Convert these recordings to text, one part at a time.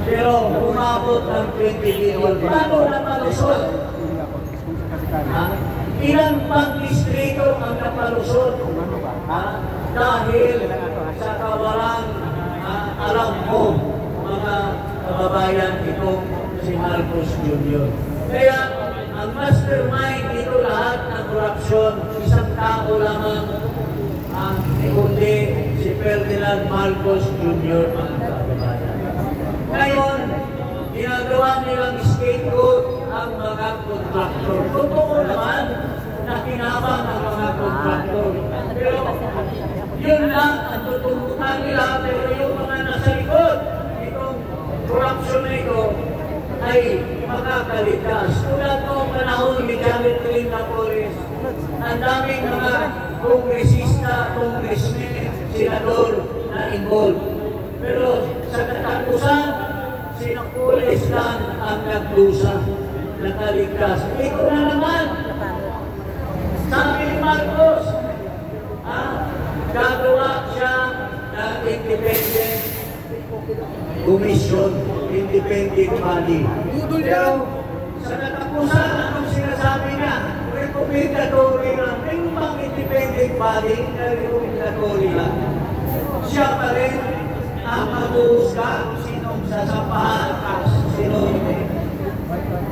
Pero umabot ng 20 billion. Paano napalusot? Ilang pang distrito ang napalusot? Dahil sa kawalang alam mo, mga kababayan, itong si Marcos Jr. Kaya ang mastermind dito lahat ng korupsyon, isang tao lamang kundi si Ferdinand Marcos Jr. ang kababayan. Ngayon, ginagawa nilang scapegoat ang mga kontraktor. Totoo naman na kinabang ang mga kontraktor. Pero yun lang ang tututukan nila, pero yung mga nasa likod, itong corruption na ito, ay makakaligtas. Tulad noong panahon ni Janet Trinidad-Torres, ang daming mga kongresista, congressmen, senador na involved. Pero sa katapusan, sinakulis lang ang nagdusa, nakaligtas. Ito na naman, sabi ni Marcos, gagawa siya ng independent commission, independent body. Pero sa katapusan, anong sinasabi niya? Recommendatory lang. Yung bang independent body na recommendatory lang? Siya pa rin ang mag-uusga sinong sasapahan at sino hindi.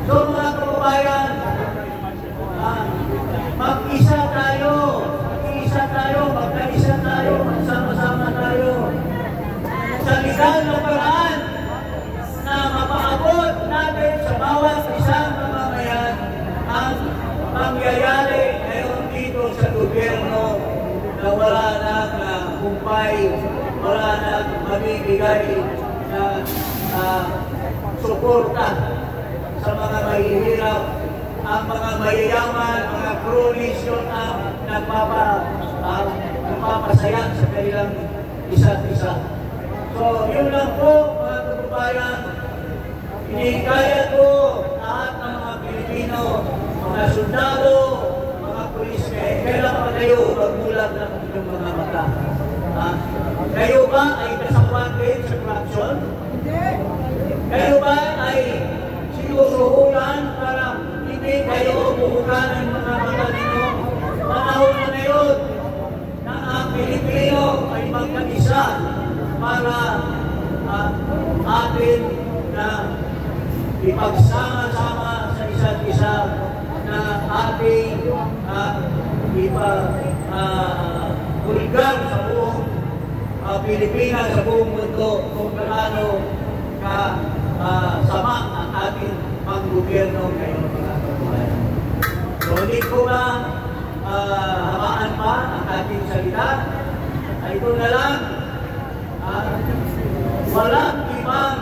So mga kababayan, mag-isa tayo, magkaisa tayo, magsama-sama tayo sa legal na paraan na mapaabot natin sa bawat isang mamamayan ang pangyayari ngayon dito sa gobyerno na wala nang kumpay, wala nang mamibigay na suporta sa mga mahihirap. Ang mga mayayaman, mga cronies yun ang nagpapasayang sa kanilang isa't isa. So, yun lang po, mga kababayan. Inikaya ko lahat ng mga Pilipino, mga sundalo, mga pulis, kailan pa kayo magmulat ng inyong mga mata? Kayo ba ay kasapuan din sa corruption? Kayo ba ay sinusuhulan para hindi kayo buhukan ng mga mata ninyo? Panahon na ngayon na ang Pilipino ay magkaisa para atin na ipagsama-sama sa isa't isa na ating ipagulgar sa buong Pilipinas, sa buong mundo kung paano sama ang ating panggobyerno ngayon, mga kababayan. So, hindi ko ba hamaan pa ang ating salita? Ito na lang, walang ibang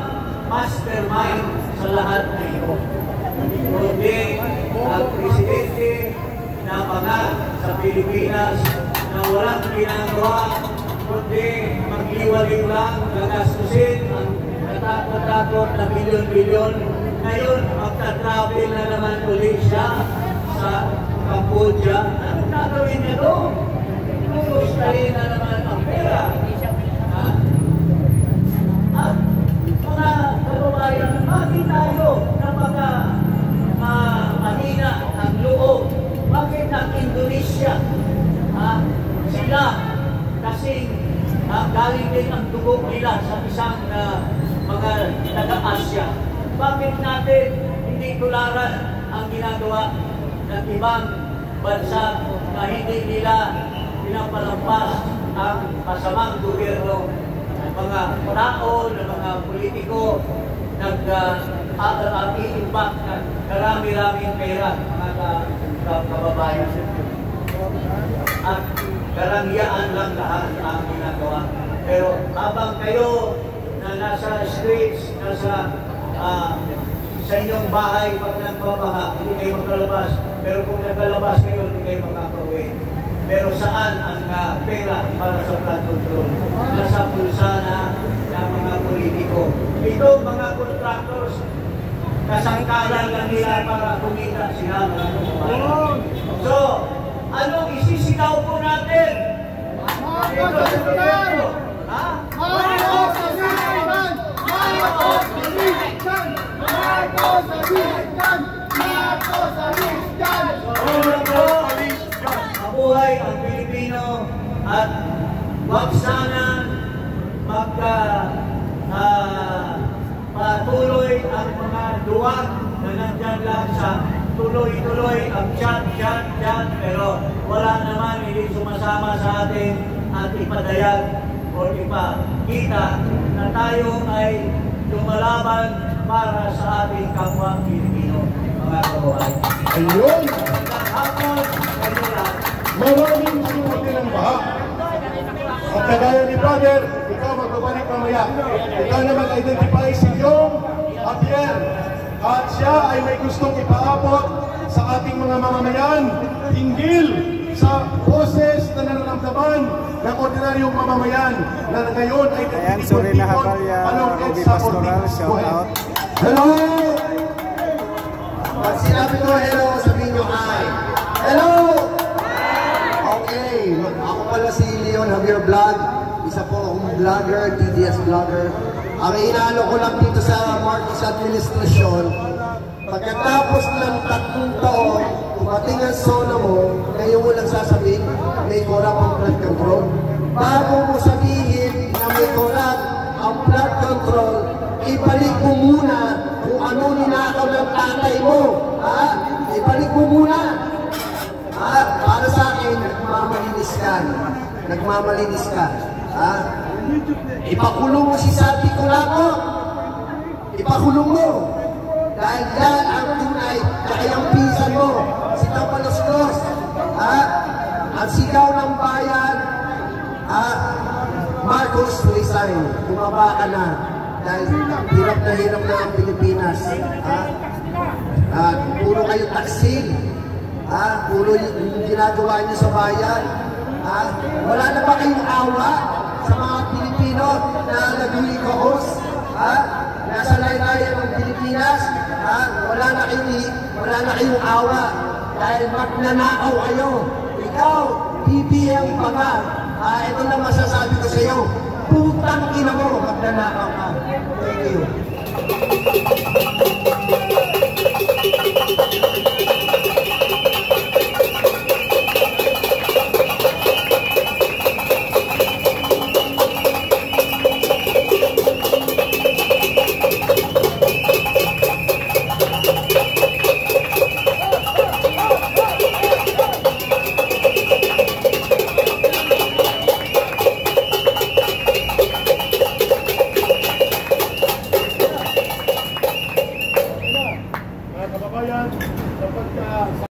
mastermind sa lahat na ito. Kundi ang presidente na mga sa Pilipinas na walang ginagawa, kundi magliwaling lang, gagastusin ang katakot-takot na milyon-milyon. Ngayon, magta-travel na naman ulit siya sa Cambodia. Ano gagawin niya doon? Inuustahin na naman ang pera. At mga kababayan, bakit tayo na mahina ang loob? Bakit ang Indonesia? Sila kasing galing din ang dugo nila sa isang mga taga-Asya. Bakit natin hindi tularan ang ginagawa ng ibang bansa na hindi nila pinapalampas ang masamang gobyerno ng mga tao, ng mga politiko, nag-iimbak ng karami-raming pera, mga kababayan. At karangyaan lang lahat ang ginagawa. Pero habang kayo na nasa streets, nasa sa inyong bahay, pag nagbabaha, hindi kayo makalabas. Pero kung nakalabas kayo, hindi kayo makakauwi. Pero saan ang pera para sa flood control? Nasa pulsa ng mga politiko. Ito, mga contractors, kasangkalan lang nila para kumita sila, mga kababayan. So, anong isisigaw po natin? Ito sa gobyerno. Ha? duwag na nandyan lang sa tuloy-tuloy ang chat, pero wala naman hindi sumasama sa atin at ipadayag o ipakita na tayo ay lumalaban para sa ating kapwa Pilipino, mga kababayan. Ayun! Hapon, kayo lahat. Maraming sumuti ng baha. At kagaya ni Brother, ikaw magbabalik mamaya. Ikaw na mag-identify si Yong Javier. At siya ay may gustong ipaabot sa ating mga mamamayan hinggil sa boses na nararamdaman ng ordinaryong mamamayan na ngayon ay ayan, sorry na Habalya, Ruby Pastoral, shout out. Hello! Pag sinabi ko hello, sabihin nyo hi. Hello! Okay, ako pala si Leon Javier Vlog. Isa po akong vlogger, TDS vlogger. Ang inaano ko lang dito sa Marcos administration, pagkatapos ng 3 taon, dumating ang solo mo, ngayon mo lang sasabihin, may korap ang blood control. Bago mo sabihin na may korap ang blood control, ibalik mo muna kung ano ninakaw ng tatay mo. Ha? Ibalik mo muna. Ha? Para sa akin, nagmamalinis ka. Nagmamalinis ka. Ha? Ipakulong mo si Santi Colaco. Ipakulong mo. Dahil yan ang tunay, kaya ang pisan mo, si Tapalos-Los, ha? Ang sigaw ng bayan, ha? Marcos, resign, bumaba ka na, dahil hirap na ang Pilipinas, ha? Puro kayo taksil, ha? Puro yung ginagawa niyo sa bayan, ha? Wala na ba kayong awa sa mga Pilipino na nag-uwi-kahos, ha? Nasa laylayan ng Pilipinas, ha? Wala na kayong awa dahil magnanakaw kayo. Ikaw, BBM pa ba? Ito lang masasabi ko sa iyo, putang ina mo, magnanakaw ka. Thank Mga kababayan, kapag